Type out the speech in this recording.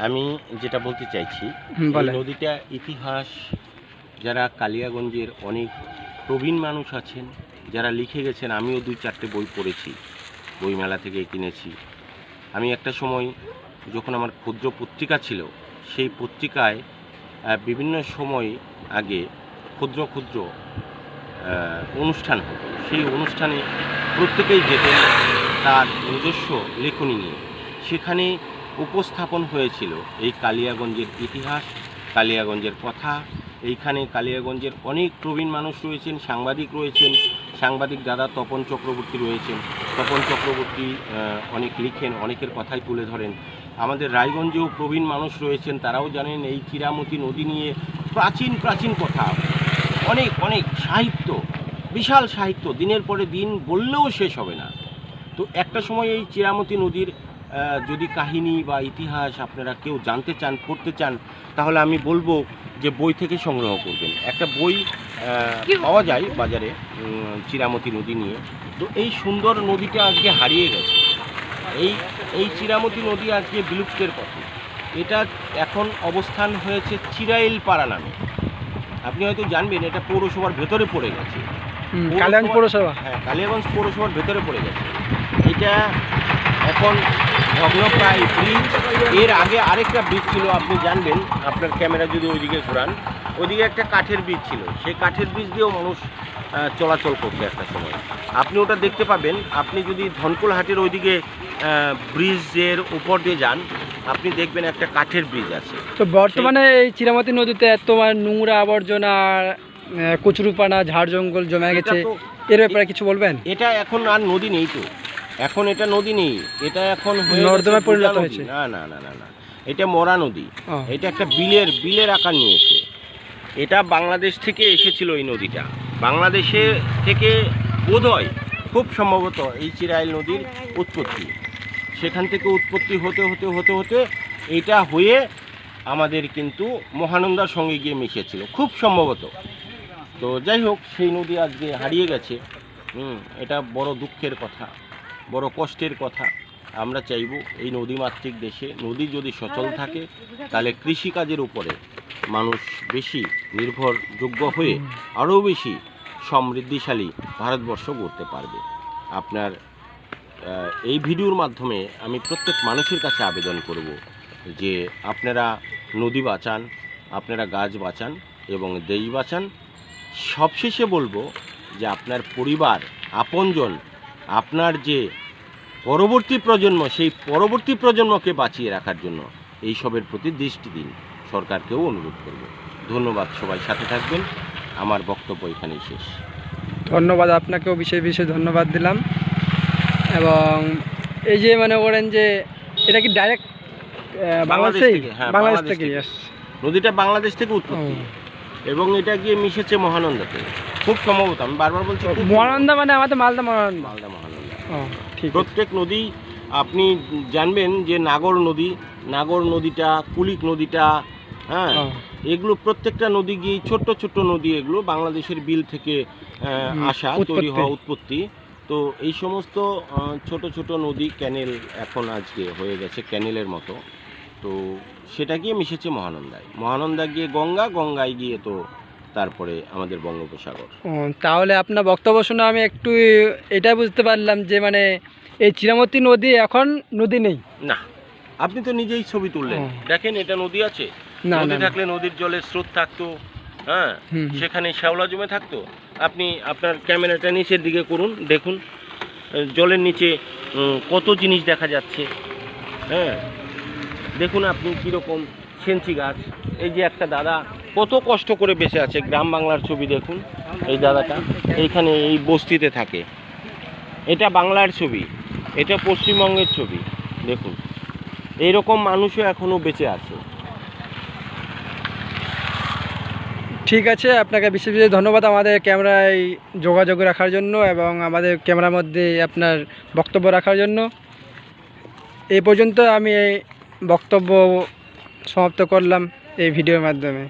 আমি যেটা বলতে চাইছি, এই নদীটা ইতিহাস, যারা কালিয়াগঞ্জের অনেক প্রবীণ মানুষ আছেন যারা লিখে গেছেন, আমিও 2-4টে বই পড়েছি, বইমেলা থেকে কিনেছি। আমি একটা সময় যখন আমার ক্ষুদ্র পত্রিকা ছিল, সেই পত্রিকায় বিভিন্ন সময় আগে ক্ষুদ্র ক্ষুদ্র অনুষ্ঠান হতো। সেই অনুষ্ঠানে প্রত্যেকেই যেতেন তার নিজস্ব লেখনী নিয়ে। সেখানে উপস্থাপন হয়েছিল এই কালিয়াগঞ্জের ইতিহাস, কালিয়াগঞ্জের কথা। এইখানে কালিয়াগঞ্জের অনেক প্রবীণ মানুষ রয়েছেন, সাংবাদিক রয়েছেন, সাংবাদিক দাদা তপন চক্রবর্তী রয়েছেন। তপন চক্রবর্তী অনেক লিখেন, অনেকের কথাই তুলে ধরেন। আমাদের রায়গঞ্জেও প্রবীণ মানুষ রয়েছেন, তারাও জানেন এই চিরামতি নদী নিয়ে প্রাচীন প্রাচীন কথা, অনেক অনেক সাহিত্য, বিশাল সাহিত্য, দিনের পরে দিন বললেও শেষ হবে না। তো একটা সময় এই চিরামতি নদীর যদি কাহিনী বা ইতিহাস আপনারা কেউ জানতে চান, পড়তে চান, তাহলে আমি বলবো যে বই থেকে সংগ্রহ করবেন। একটা বই পাওয়া যায় বাজারে চিরামতি নদী নিয়ে। তো এই সুন্দর নদীটা আজকে হারিয়ে গেছে। এই চিরামতি নদী আজকে বিলুপ্তের পথে। এটা এখন অবস্থান হয়েছে চিরাইল পাড়া নামে। আপনি হয়তো জানবেন, এটা পৌরসভার ভেতরে পড়ে গেছে। কালিয়াগঞ্জ পৌরসভা, হ্যাঁ, কালিয়াগঞ্জ পৌরসভার ভেতরে পড়ে গেছে। এটা এখন ভগ্নপ্রায় ব্রিজ। এর আগে আরেকটা ব্রিজ ছিল, আপনি জানবেন, আপনার ক্যামেরা যদি ওইদিকে ঘোরান, ওইদিকে একটা কাঠের ব্রিজ ছিল। সেই কাঠের ব্রিজ দিয়েও মানুষ চলাচল করতো একটা সময়। আপনি ওটা দেখতে পাবেন। আপনি যদি ধনকুলহাটের ওইদিকে ব্রিজের উপর দিয়ে যান, আপনি দেখবেন একটা কাঠের ব্রিজ আছে। তো বর্তমানে এই চিরামতি নদীতে এত নোংরা আবর্জনা, কচুরিপানা, ঝাড় জঙ্গল জমে গেছে, এর ব্যাপারে কিছু বলবেন? এটা এখন আর নদী নেই তো, এখন এটা নদী নেই, এটা এখন নর্দমায় পরিণত হয়েছে। না না না না না, এটা মরা নদী। এটা একটা বিলের আকার নিয়েছে। এটা বাংলাদেশ থেকে এসেছিল এই নদীটা, বাংলাদেশে থেকে বোধহয় খুব সম্ভবত এই চিরাইল নদীর উৎপত্তি। সেখান থেকে উৎপত্তি হতে হতে হতে হতে এটা হয়ে আমাদের কিন্তু মহানন্দার সঙ্গে গিয়ে মিশেছিল খুব সম্ভবত। তো যাই হোক, সেই নদী আজকে হারিয়ে গেছে। এটা বড় দুঃখের কথা, বড় কষ্টের কথা। আমরা চাইব এই নদীমাতৃক দেশে নদী যদি সচল থাকে, তাহলে কৃষিকাজের উপরে মানুষ বেশি নির্ভরযোগ্য হয়ে আরও বেশি সমৃদ্ধিশালী ভারতবর্ষ গড়তে পারবে। আপনার এই ভিডিওর মাধ্যমে আমি প্রত্যেক মানুষের কাছে আবেদন করব যে আপনারা নদী বাঁচান, আপনারা গাছ বাঁচান এবং দেশ বাঁচান। সবশেষে বলবো যে আপনার পরিবার, আপনজন, আপনার যে পরবর্তী প্রজন্ম, সেই পরবর্তী প্রজন্মকে বাঁচিয়ে রাখার জন্য এইসবের প্রতি দৃষ্টি দিন। সরকারকেও অনুরোধ করব। ধন্যবাদ, সবাই সাথে থাকবেন। আমার বক্তব্য এখানেই শেষ। ধন্যবাদ, আপনাকেও বিশেষ বিশেষ ধন্যবাদ দিলাম। এবং এই যে মনে করেন যে এটা কি ডাইরেক্ট বাংলাদেশ থেকে নদীটা বাংলাদেশ থেকে উৎপত্তি এবং এটা গিয়ে মিশেছে মহানন্দাতে খুব সম্ভবত। আমি বারবার বলছি মহানন্দা, মানে আমাদের মালদা মহানন্দা। প্রত্যেক নদী আপনি জানবেন যে নাগর নদীটা, কুলিক নদীটা, হ্যাঁ, এগুলো প্রত্যেকটা নদী গিয়ে ছোট্ট ছোট্ট নদী, এগুলো বাংলাদেশের বিল থেকে আসা, তৈরি হওয়া, উৎপত্তি। তো এই সমস্ত ছোট ছোট নদী ক্যানেল এখন আজকে হয়ে গেছে ক্যানেলের মতো। তো সেটা গিয়ে মিশেছে মহানন্দা গিয়ে গঙ্গায় গিয়ে তো তারপরে আমাদের বঙ্গোপসাগর। তাহলে আপনার বক্তব্য শুনে আমি একটু এটাই বুঝতে পারলাম যে মানে এই চিরামতি নদী এখন নদী নেই। না, আপনি তো নিজেই ছবি তুললেন, দেখেন এটা নদী আছে। নদী থাকলে নদীর জলের স্রোত থাকতো, হ্যাঁ, সেখানে শ্যাওলা জমে থাকতো। আপনি আপনার ক্যামেরাটা নিচের দিকে করুন, দেখুন জলের নিচে কত জিনিস দেখা যাচ্ছে। হ্যাঁ, দেখুন আপনি কীরকম সেঞ্চি গাছ। এই যে একটা দাদা কত কষ্ট করে বেঁচে আছে, গ্রাম বাংলার ছবি দেখুন। এই দাদাটা এইখানে এই বস্তিতে থাকে, এটা বাংলার ছবি, এটা পশ্চিমবঙ্গের ছবি। দেখুন এইরকম মানুষও এখনও বেঁচে আছে। ঠিক আছে, আপনাকে বিশেষ বিশেষ ধন্যবাদ আমাদের ক্যামেরায় যোগাযোগ রাখার জন্য এবং আমাদের ক্যামেরার মধ্যে আপনার বক্তব্য রাখার জন্য। এই পর্যন্ত আমি এই বক্তব্য সমাপ্ত করলাম এই ভিডিওর মাধ্যমে।